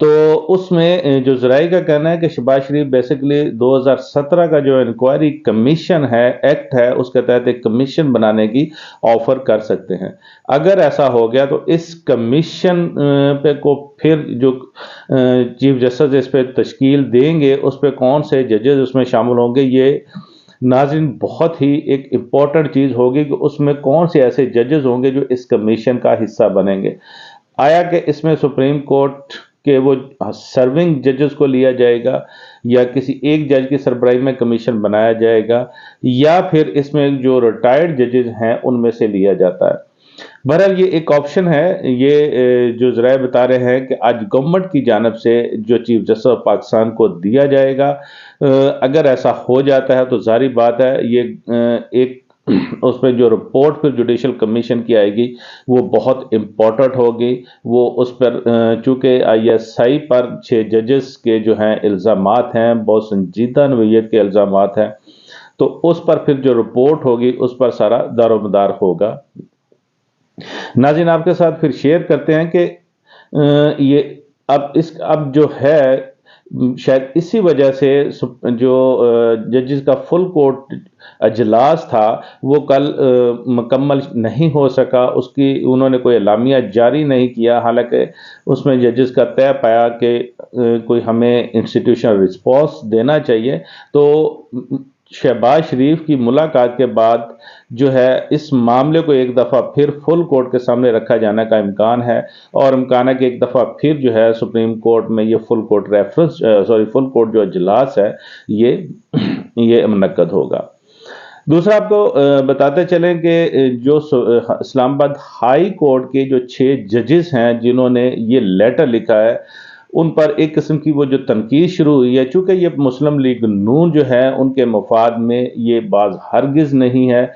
تو اس میں جو ذرائع کا کہنا ہے کہ شہباز شریف بیسیکلی 2017 کا جو انکوائری کمیشن ہے ایکٹ ہے اس کے تحت ایک کمیشن بنانے کی آفر کر سکتے ہیں. اگر ایسا ہو گیا تو اس کمیشن پہ کو پھر جو چیف جسٹس اس پہ تشکیل دیں گے اس پہ کون سے ججز اس میں شامل ہوں گے، یہ ناظرین بہت ہی ایک امپورٹنٹ چیز ہوگی کہ اس میں کون سے ایسے ججز ہوں گے جو اس کمیشن کا حصہ بنیں گے. آیا کہ اس میں سپریم کورٹ کے وہ سرونگ ججز کو لیا جائے گا یا کسی ایک جج کی سربراہی میں کمیشن بنایا جائے گا یا پھر اس میں جو ریٹائرڈ ججز ہیں ان میں سے لیا جاتا ہے. بہرحال یہ ایک آپشن ہے. یہ جو ذرائع بتا رہے ہیں کہ آج گورنمنٹ کی جانب سے جو چیف جسٹس آف پاکستان کو دیا جائے گا، اگر ایسا ہو جاتا ہے تو ظاہری بات ہے یہ ایک اس پہ جو رپورٹ پھر جوڈیشل کمیشن کی آئے گی وہ بہت امپورٹنٹ ہوگی. وہ اس پر چونکہ ISI پر 6 ججز کے جو ہیں الزامات ہیں، بہت سنجیدہ نوعیت کے الزامات ہیں، تو اس پر پھر جو رپورٹ ہوگی اس پر سارا دار و مدار ہوگا. ناظرین آپ کے ساتھ پھر شیئر کرتے ہیں کہ یہ اب جو ہے شاید اسی وجہ سے جو ججز کا فل کورٹ اجلاس تھا وہ کل مکمل نہیں ہو سکا. اس کی انہوں نے کوئی اعلامیہ جاری نہیں کیا، حالانکہ اس میں ججز کا طے پایا کہ کوئی ہمیں انسٹیٹیوشنل رسپانس دینا چاہیے. تو شہباز شریف کی ملاقات کے بعد جو ہے اس معاملے کو ایک دفعہ پھر فل کورٹ کے سامنے رکھا جانے کا امکان ہے، اور امکان ہے کہ ایک دفعہ پھر جو ہے سپریم کورٹ میں یہ فل کورٹ جو اجلاس ہے یہ منعقد ہوگا. دوسرا آپ کو بتاتے چلیں کہ جو اسلام آباد ہائی کورٹ کے جو 6 ججز ہیں جنہوں نے یہ لیٹر لکھا ہے، ان پر ایک قسم کی وہ جو تنقید شروع ہوئی ہے. چونکہ یہ مسلم لیگ نون جو ہے ان کے مفاد میں یہ باز ہرگز نہیں ہے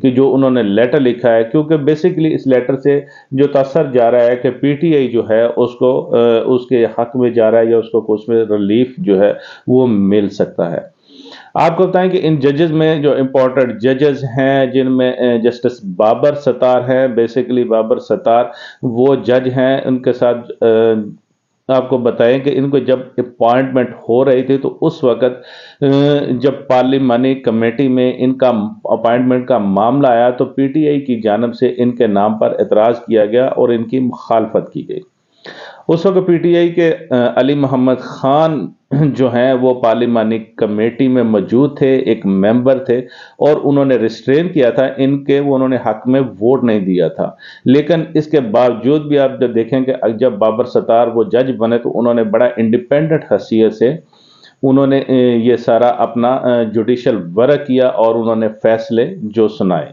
کہ جو انہوں نے لیٹر لکھا ہے، کیونکہ بیسیکلی اس لیٹر سے جو تاثر جا رہا ہے کہ PTI جو ہے اس کو اس کے حق میں جا رہا ہے یا اس کو اس میں ریلیف جو ہے وہ مل سکتا ہے. آپ کو بتائیں کہ ان ججز میں جو امپورٹنٹ ججز ہیں جن میں جسٹس بابر ستار ہیں. بیسیکلی بابر ستار وہ جج ہیں، ان کے ساتھ آپ کو بتائیں کہ ان کو جب اپوائنٹمنٹ ہو رہی تھی تو اس وقت جب پارلیمانی کمیٹی میں ان کا اپوائنٹمنٹ کا معاملہ آیا تو PTI کی جانب سے ان کے نام پر اعتراض کیا گیا اور ان کی مخالفت کی گئی. اس وقت PTI کے علی محمد خان جو ہیں وہ پارلیمانی کمیٹی میں موجود تھے، ایک ممبر تھے، اور انہوں نے ریسٹرین کیا تھا وہ انہوں نے حق میں ووٹ نہیں دیا تھا. لیکن اس کے باوجود بھی آپ جب دیکھیں کہ جب بابر ستار وہ جج بنے تو انہوں نے بڑا انڈیپینڈنٹ حیثیت سے انہوں نے یہ سارا اپنا جوڈیشل ورک کیا اور انہوں نے فیصلے جو سنائے.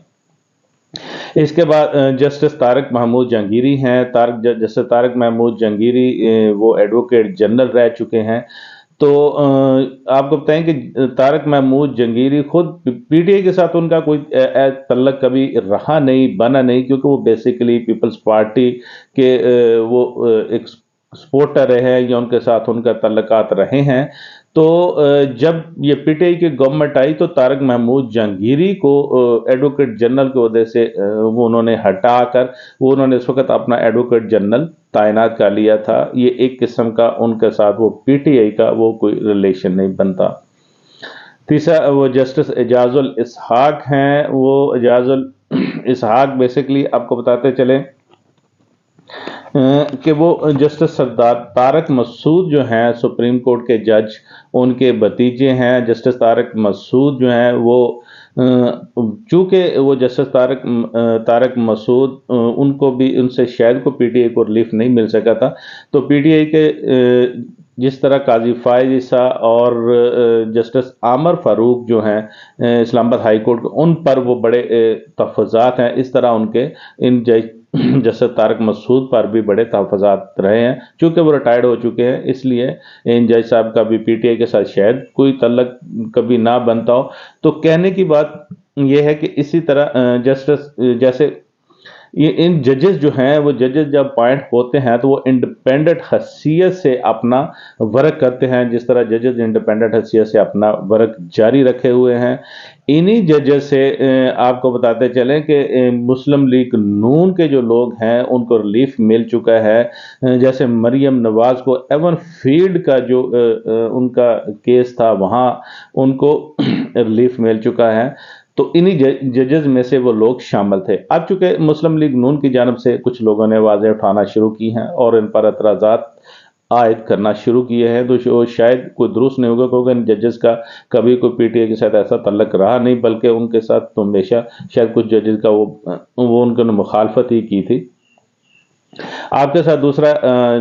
اس کے بعد جسٹس طارق محمود جہانگیری ہیں. جسٹس طارق محمود جہانگیری وہ ایڈوکیٹ جنرل رہ چکے ہیں. تو آپ کو بتائیں کہ طارق محمود جہانگیری خود PTI کے ساتھ ان کا کوئی تعلق کبھی رہا نہیں، بنا نہیں، کیونکہ وہ بیسیکلی پیپلز پارٹی کے وہ ایک سپورٹر رہے ہیں یا ان کے ساتھ ان کا تعلقات رہے ہیں. تو جب یہ PTI کی گورنمنٹ آئی تو طارق محمود جہانگیری کو ایڈوکیٹ جنرل کے عہدے سے وہ انہوں نے ہٹا کر وہ انہوں نے اس وقت اپنا ایڈوکیٹ جنرل تعینات کر لیا تھا. یہ ایک قسم کا ان کے ساتھ وہ PTI کا وہ کوئی ریلیشن نہیں بنتا. تیسرا وہ جسٹس اعجاز الاسحاق ہیں. وہ اعجاز الاسحاق بیسیکلی آپ کو بتاتے چلیں کہ وہ جسٹس سردار طارق مسعود جو ہیں سپریم کورٹ کے جج، ان کے بھتیجے ہیں. جسٹس طارق مسعود جو ہیں وہ چونکہ وہ جسٹس طارق مسعود ان کو بھی ان سے شاید کو PTI کو ریلیف نہیں مل سکا تھا. تو PTI کے جس طرح قاضی فائز عیسیٰ اور جسٹس عامر فاروق جو ہیں اسلام آباد ہائی کورٹ ان پر وہ بڑے تحفظات ہیں، اس طرح ان کے ان جسٹس طارق مسعود پر بھی بڑے تحفظات رہے ہیں. چونکہ وہ ریٹائرڈ ہو چکے ہیں اس لیے ان جج صاحب کا بھی PTI کے ساتھ شاید کوئی تعلق کبھی نہ بنتا ہو. تو کہنے کی بات یہ ہے کہ اسی طرح جسٹس جیسے یہ ان ججز جو ہیں وہ ججز جب پوائنٹ ہوتے ہیں تو وہ انڈیپینڈنٹ حیثیت سے اپنا ورک کرتے ہیں، جس طرح ججز انڈیپینڈنٹ حیثیت سے اپنا ورک جاری رکھے ہوئے ہیں۔ انہی ججز سے آپ کو بتاتے چلیں کہ مسلم لیگ نون کے جو لوگ ہیں ان کو ریلیف مل چکا ہے، جیسے مریم نواز کو ایون فیلڈ کا جو ان کا کیس تھا وہاں ان کو ریلیف مل چکا ہے، تو انہی ججز میں سے وہ لوگ شامل تھے۔ اب چونکہ مسلم لیگ نون کی جانب سے کچھ لوگوں نے آوازیں اٹھانا شروع کی ہیں اور ان پر اعتراضات عائد کرنا شروع کیے ہیں، تو شاید کوئی درست نہیں ہوگا، کیونکہ ان ججز کا کبھی کوئی پی ٹی اے کے ساتھ ایسا تعلق رہا نہیں، بلکہ ان کے ساتھ تو ہمیشہ شاید کچھ ججز کا وہ ان کو مخالفت ہی کی تھی۔ آپ کے ساتھ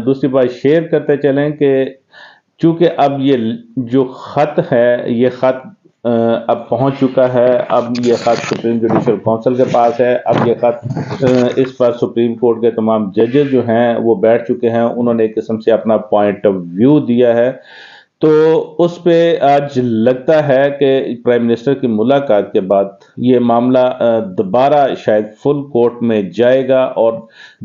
دوسری بات شیئر کرتے چلیں کہ چونکہ اب یہ جو خط ہے یہ خط اب پہنچ چکا ہے، اب یہ خط سپریم جوڈیشل کونسل کے پاس ہے، اب یہ خط اس پر سپریم کورٹ کے تمام ججز جو ہیں وہ بیٹھ چکے ہیں، انہوں نے ایک قسم سے اپنا پوائنٹ آف ویو دیا ہے، تو اس پہ آج لگتا ہے کہ پرائم منسٹر کی ملاقات کے بعد یہ معاملہ دوبارہ شاید فل کورٹ میں جائے گا اور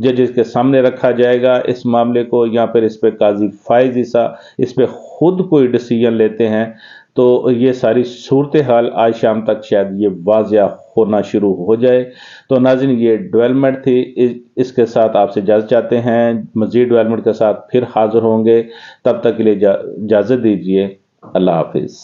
ججز کے سامنے رکھا جائے گا اس معاملے کو، یا پھر اس پہ قاضی فائز عیسیٰ اس پہ خود کوئی ڈیسیجن لیتے ہیں، تو یہ ساری صورتحال آج شام تک شاید یہ واضح ہونا شروع ہو جائے۔ تو ناظرین یہ ڈیولپمنٹ تھی، اس کے ساتھ آپ سے اجازت چاہتے ہیں، مزید ڈیولپمنٹ کے ساتھ پھر حاضر ہوں گے، تب تک کے لیے اجازت دیجیے، اللہ حافظ۔